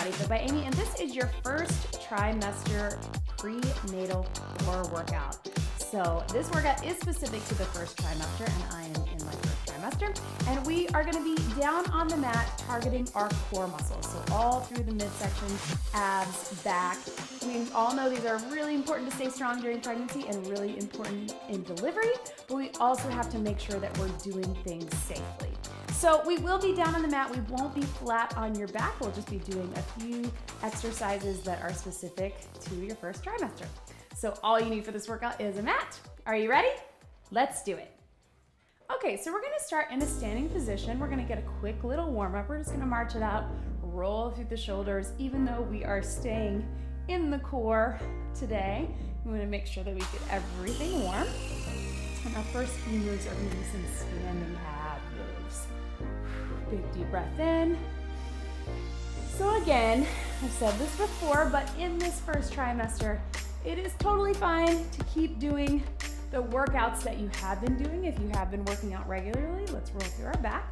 everybody, but by Amy, and this is your first trimester prenatal core workout. So this workout is specific to the first trimester, and I am in my first trimester, and we are going to be down on the mat targeting our core muscles. So all through the midsection, abs, back. We all know these are really important to stay strong during pregnancy and really important in delivery, but we also have to make sure that we're doing things safely. So we will be down on the mat. We won't be flat on your back. We'll just be doing a few exercises that are specific to your first trimester. So all you need for this workout is a mat. Are you ready? Let's do it. Okay, so we're gonna start in a standing position. We're gonna get a quick little warm up. We're just gonna march it out, roll through the shoulders, even though we are staying in the core today. We wanna make sure that we get everything warm. And our first few moves are gonna be some standing ab moves. Big deep breath in. So again, I've said this before, but in this first trimester, it is totally fine to keep doing the workouts that you have been doing. If you have been working out regularly, let's roll through our back.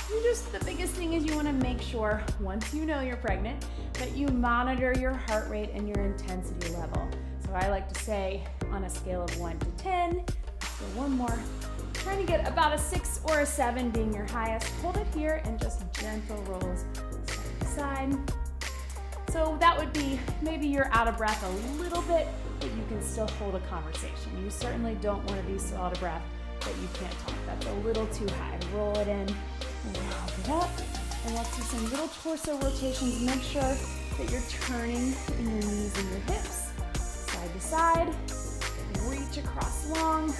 The biggest thing is you want to make sure, once you know you're pregnant, that you monitor your heart rate and your intensity level. So I like to say on a scale of 1 to 10, so one more, trying to get about a 6 or a 7 being your highest. Hold it here and just gentle rolls side to side. So that would be, maybe you're out of breath a little bit, but you can still hold a conversation. You certainly don't want to be so out of breath that you can't talk. That's a little too high. Roll it in, roll it up, and let's do some little torso rotations. Make sure that you're turning in your knees and your hips, side to side. Reach across long,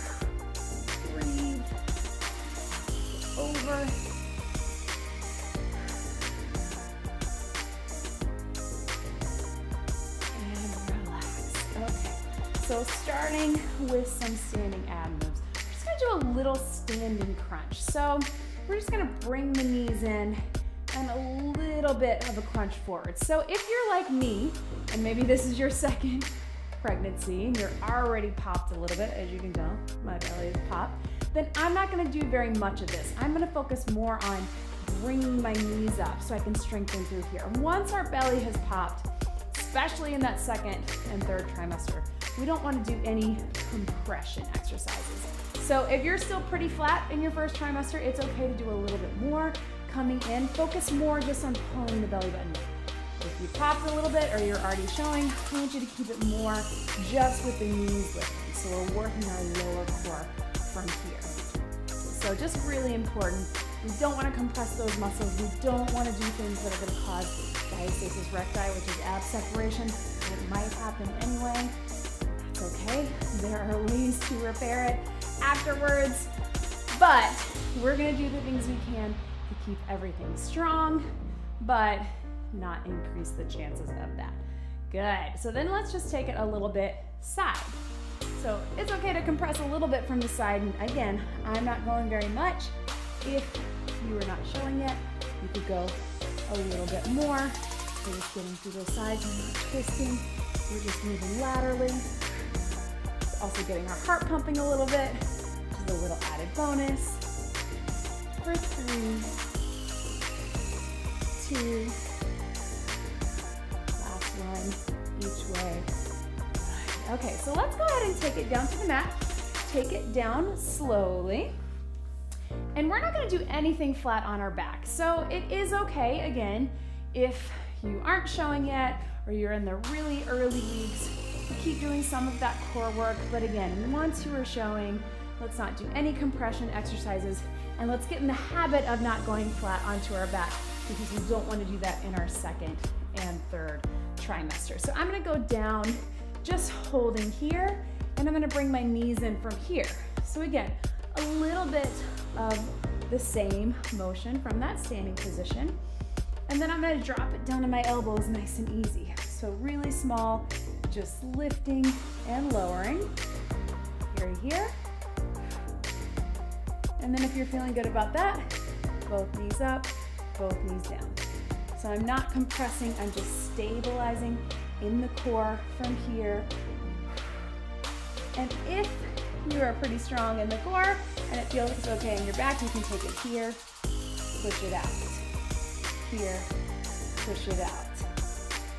breathe, over. So starting with some standing ab moves. We're just gonna do a little standing crunch. So we're just gonna bring the knees in and a little bit of a crunch forward. So if you're like me, and maybe this is your second pregnancy and you're already popped a little bit, as you can tell, my belly is popped, then I'm not gonna do very much of this. I'm gonna focus more on bringing my knees up so I can strengthen through here. Once our belly has popped, especially in that second and third trimester, we don't want to do any compression exercises. So if you're still pretty flat in your first trimester, it's okay to do a little bit more. Coming in, focus more just on pulling the belly button. If you popped a little bit or you're already showing, I want you to keep it more just with the knees lifting. So we're working our lower core from here. So just really important. We don't want to compress those muscles. We don't want to do things that are going to cause diastasis recti, which is ab separation. It might happen anyway. Okay, there are ways to repair it afterwards, but we're gonna do the things we can to keep everything strong, but not increase the chances of that. Good, so then let's just take it a little bit side. So it's okay to compress a little bit from the side, and again, I'm not going very much. If you are not showing yet, you could go a little bit more. We're just getting through those sides, we're not twisting, we're just moving laterally. Also getting our heart pumping a little bit, which is a little added bonus. For 3, 2, last one, each way. Good. Okay, so let's go ahead and take it down to the mat. Take it down slowly. And we're not gonna do anything flat on our back. So it is okay, again, if you aren't showing yet or you're in the really early weeks, keep doing some of that core work, but again, once you are showing, let's not do any compression exercises, and let's get in the habit of not going flat onto our back, because we don't want to do that in our second and third trimester. So I'm going to go down, just holding here, and I'm going to bring my knees in from here. So again, a little bit of the same motion from that standing position, and then I'm going to drop it down to my elbows nice and easy. So really small, just lifting and lowering, here. And then if you're feeling good about that, both knees up, both knees down. So I'm not compressing, I'm just stabilizing in the core from here. And if you are pretty strong in the core and it feels okay in your back, you can take it here, push it out. Here, push it out.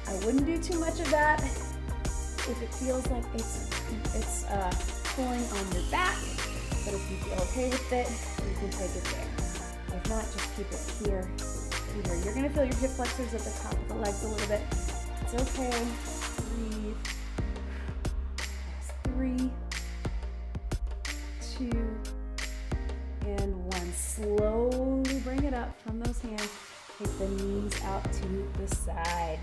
I wouldn't do too much of that if it feels like it's pulling on your back, but if you feel okay with it, you can take it there. If not, just keep it here. You're gonna feel your hip flexors at the top of the legs a little bit. It's okay. Breathe. Yes, 3, 2, and 1. Slowly bring it up from those hands. Take the knees out to the side.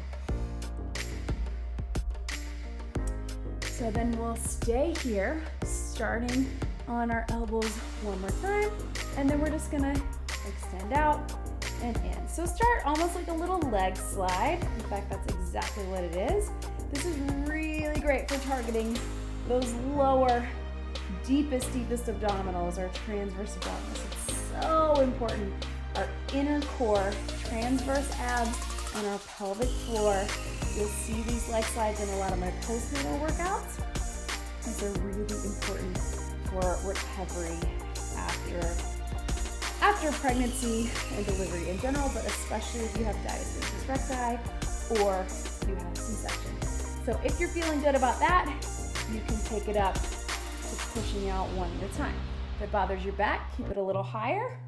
So then we'll stay here, starting on our elbows one more time, and then we're just gonna extend out and in. So start almost like a little leg slide. In fact, that's exactly what it is. This is really great for targeting those lower, deepest abdominals, our transverse abdominals. It's so important. Our inner core, transverse abs, and our pelvic floor. You'll see these leg slides in a lot of my postnatal workouts. These are really important for recovery after pregnancy and delivery in general, but especially if you have diastasis recti or you have C-section. So if you're feeling good about that, you can take it up to pushing out one at a time. If it bothers your back, keep it a little higher.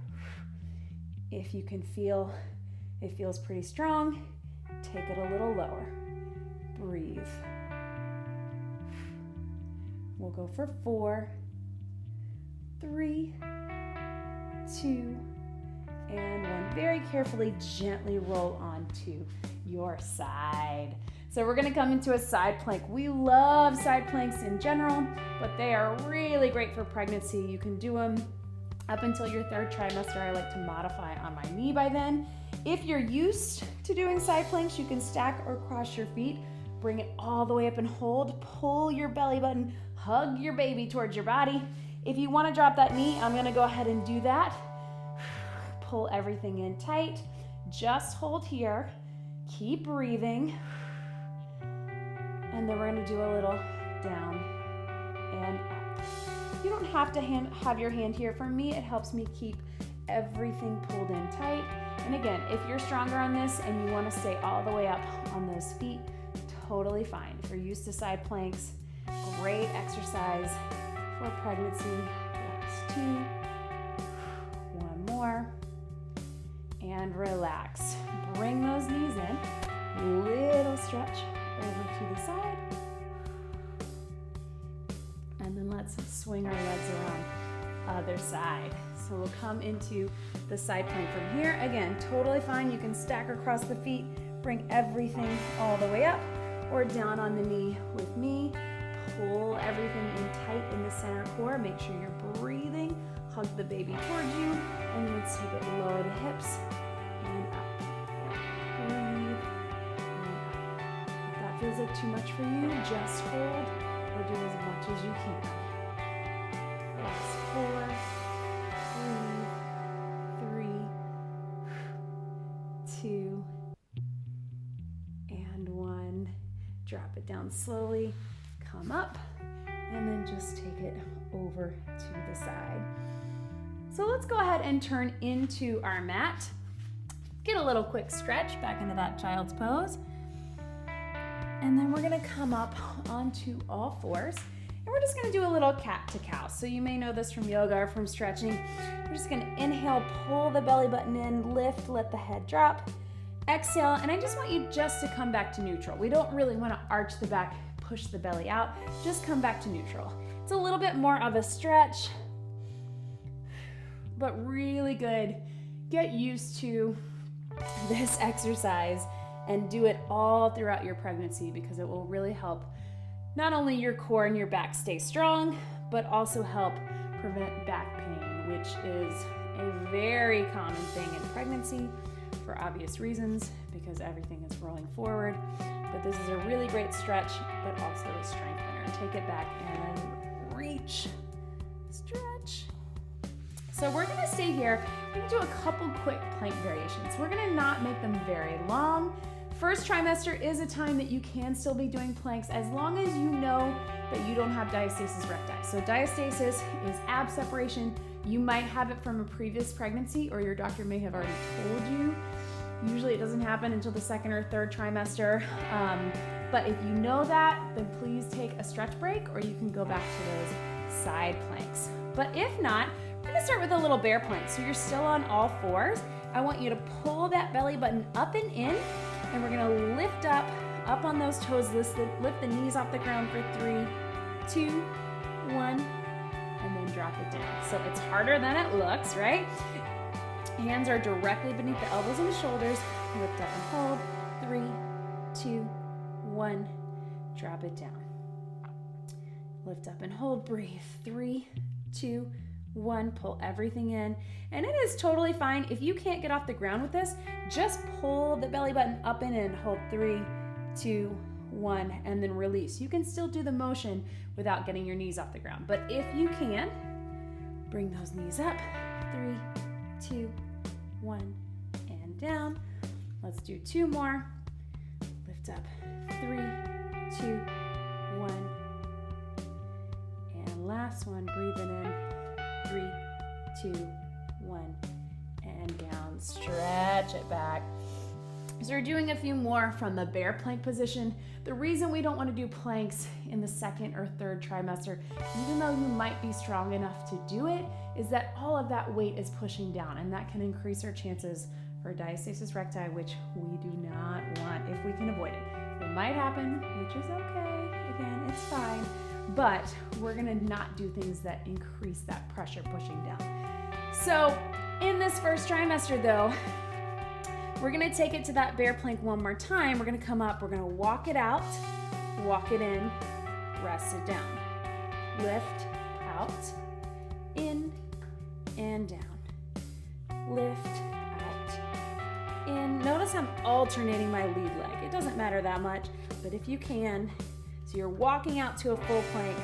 If you can feel it feels pretty strong, take it a little lower. Breathe. We'll go for 4, 3, 2, and 1. Very carefully, gently roll onto your side. So we're gonna come into a side plank. We love side planks in general, but they are really great for pregnancy. You can do them up until your 3rd trimester. I like to modify on my knee by then. If you're used to doing side planks, you can stack or cross your feet, bring it all the way up and hold, pull your belly button, hug your baby towards your body. If you want to drop that knee, I'm going to go ahead and do that. Pull everything in tight. Just hold here. Keep breathing. And then we're going to do a little down and up. You don't have to have your hand here. For me, it helps me keep everything pulled in tight. And again, if you're stronger on this and you want to stay all the way up on those feet, totally fine. If you're used to side planks, great exercise for pregnancy. Last 2. One more. And relax. Bring those knees in. Little stretch over to the side. And then let's swing our legs around other side. So we'll come into the side plank from here. Again, totally fine. You can stack across the feet, bring everything all the way up or down on the knee with me. Pull everything in tight in the center core. Make sure you're breathing. Hug the baby towards you, and let's take it lower the hips and up. Breathe and up. If that feels like too much for you, just hold or do as much as you can. Last 4. Breathe. 3, 2, and 1. Drop it down slowly. Come up, and then just take it over to the side. So let's go ahead and turn into our mat. Get a little quick stretch back into that child's pose. And then we're gonna come up onto all 4s. And we're just gonna do a little cat to cow. So you may know this from yoga or from stretching. We're just gonna inhale, pull the belly button in, lift, let the head drop. Exhale, and I just want you just to come back to neutral. We don't really wanna arch the back, push the belly out, just come back to neutral. It's a little bit more of a stretch, but really good. Get used to this exercise and do it all throughout your pregnancy because it will really help not only your core and your back stay strong, but also help prevent back pain, which is a very common thing in pregnancy for obvious reasons because everything is rolling forward. But this is a really great stretch, but also a strengthener. Take it back and reach, stretch. So we're gonna stay here. We're gonna do a couple quick plank variations. We're gonna not make them very long. First trimester is a time that you can still be doing planks as long as you know that you don't have diastasis recti. So diastasis is ab separation. You might have it from a previous pregnancy or your doctor may have already told you Usually it doesn't happen until the second or third trimester. But if you know that, then please take a stretch break, or you can go back to those side planks. But if not, we're gonna start with a little bear plank. So you're still on all fours. I want you to pull that belly button up and in, and we're gonna lift up on those toes, lift the knees off the ground for 3, 2, 1, and then drop it down. So it's harder than it looks, right? Hands are directly beneath the elbows and the shoulders. Lift up and hold. 3, 2, 1. Drop it down. Lift up and hold. Breathe. 3, 2, 1. Pull everything in. And it is totally fine. If you can't get off the ground with this, just pull the belly button up and in. Hold. 3, 2, 1, and then release. You can still do the motion without getting your knees off the ground. But if you can, bring those knees up. 3, 2, 1, and down. Let's do 2 more. Lift up. 3, 2, 1. And last one, breathing in. 3, 2, 1, and down. Stretch it back. So we're doing a few more from the bear plank position. The reason we don't want to do planks in the second or third trimester, even though you might be strong enough to do it, is that all of that weight is pushing down, and that can increase our chances for diastasis recti, which we do not want if we can avoid it. It might happen, which is okay. Again, it's fine, but we're gonna not do things that increase that pressure pushing down. So in this first trimester though, we're gonna take it to that bear plank one more time. We're gonna come up, we're gonna walk it out, walk it in, rest it down. Lift, out, in, and down. Lift, out, in. Notice I'm alternating my lead leg. It doesn't matter that much, but if you can, so you're walking out to a full plank,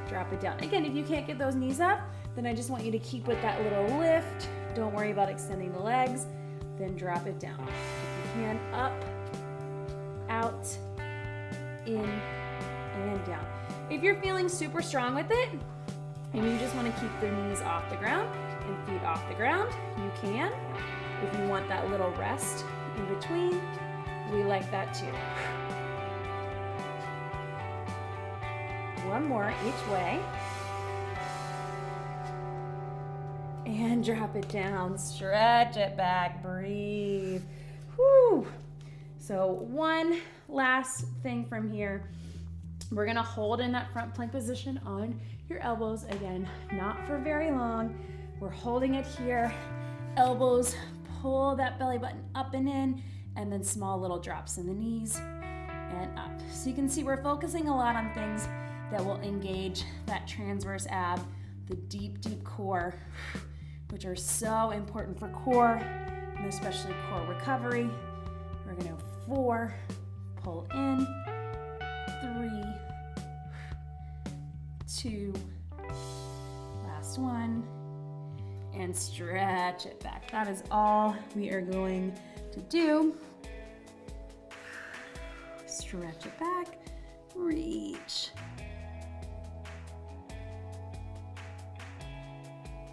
drop it down. Again, if you can't get those knees up, then I just want you to keep with that little lift. Don't worry about extending the legs. Then drop it down. If you can, up, out, in, and down. If you're feeling super strong with it, and you just want to keep the knees off the ground and feet off the ground, you can. If you want that little rest in between, we like that too. One more each way. And drop it down, stretch it back, breathe. Whew. So one last thing from here. We're gonna hold in that front plank position on your elbows. Again, not for very long. We're holding it here. Elbows, pull that belly button up and in, and then small little drops in the knees and up. So you can see we're focusing a lot on things that will engage that transverse ab, the deep, deep core, which are so important for core, and especially core recovery. We're gonna have 4, pull in, 3, 2, last one, and stretch it back. That is all we are going to do. Stretch it back, reach.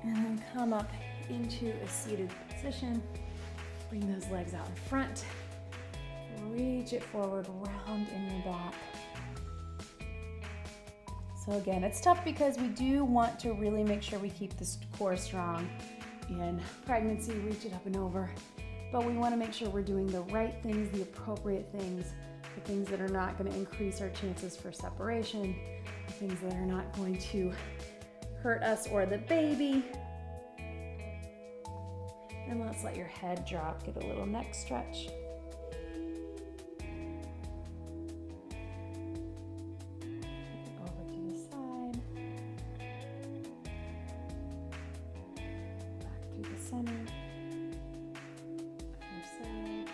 And then come up into a seated position. Bring those legs out in front. Reach it forward, round in your back. So again, it's tough because we do want to really make sure we keep this core strong in pregnancy, reach it up and over. But we want to make sure we're doing the right things, the appropriate things, the things that are not going to increase our chances for separation, the things that are not going to hurt us or the baby. And let's let your head drop, get a little neck stretch. Over to the side. Back through the center. Other side.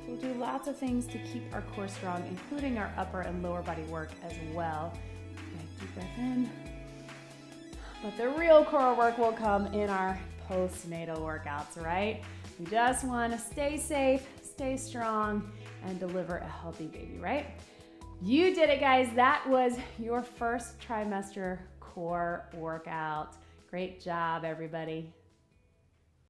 We'll do lots of things to keep our core strong, including our upper and lower body work as well. Okay, deep breath in. But the real core work will come in our postnatal workouts, right? We just want to stay safe, stay strong, and deliver a healthy baby, right? You did it, guys. That was your first trimester core workout. Great job, everybody.